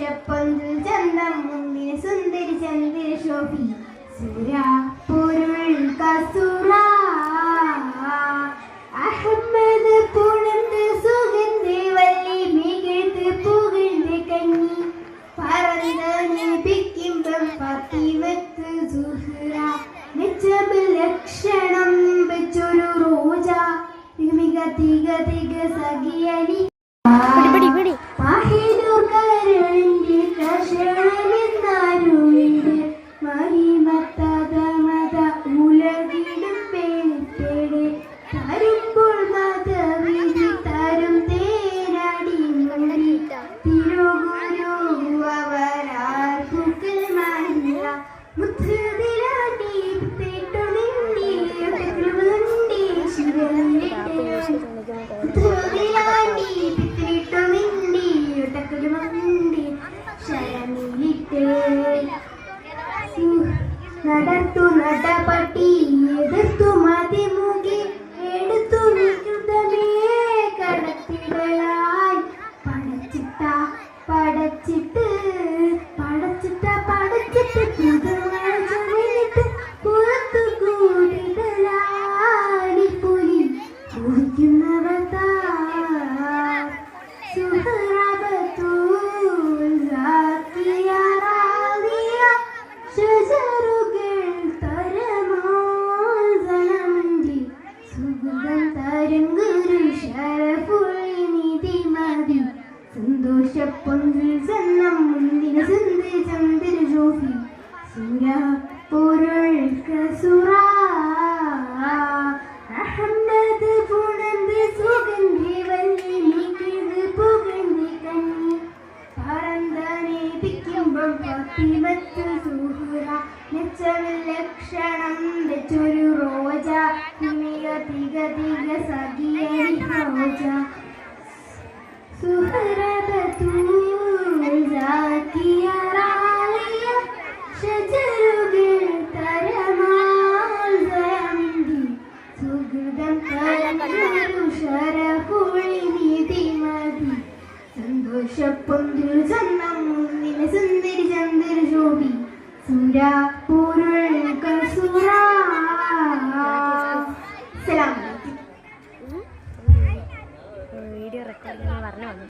സന്തോഷപ്പൊന്തിൽ ചന്തം മുന്നിന് സുന്ദരി ചന്ദ്ര ശോഭി സുരാ പൊരുൾ കസുറ അഹമ്മദ് പുണർന്ന് സുഗന്ധി വല്ലി മികഴ്ത്ത് പുകഴ്ന്ന് കഞ്ഞി പറന്ന് നബിക്കുമ്പം ഫാത്തിമത്ത് സുഹ്റ മെച്ചബിൽ ലക്ഷണം വെച്ചൊരു റോജ മിക തിക തിക സഖിയനി നടത്തു നടപട്ടി എടുത്തു മതിമുകി എടുത്തു നികുതമേ കടത്തിടലായി പടച്ചിട്ട് പുറത്തു കൂടിടലായി പുലി കുടിക്കുന്നവർ സന്തോഷപ്പൊന്തിൽ ചന്നം മുന്നിന് സുന്ദരി ചന്ദ്ര ശോഭി സുരാ പൊരുൾ കസുറ അഹമ്മദ് പുണർന്ന് സുഗന്ധി വല്ലി മികഴ്ത്ത് പുകഴ്ന്ന് കഞ്ഞി പറന്തനെ പിക്കുമ്പം ഫാത്തിമത്ത് സുഹ്റ മെച്ചവിൽ ലക്ഷണം വെച്ചൊരു റോജ മിക തിക തിക സഖിയനി റോജ സന്തോഷപ്പൊന്തിൽ ചന്നം മുന്നിന് സുന്ദരി ചന്ദ്ര ശോഭി സുരാ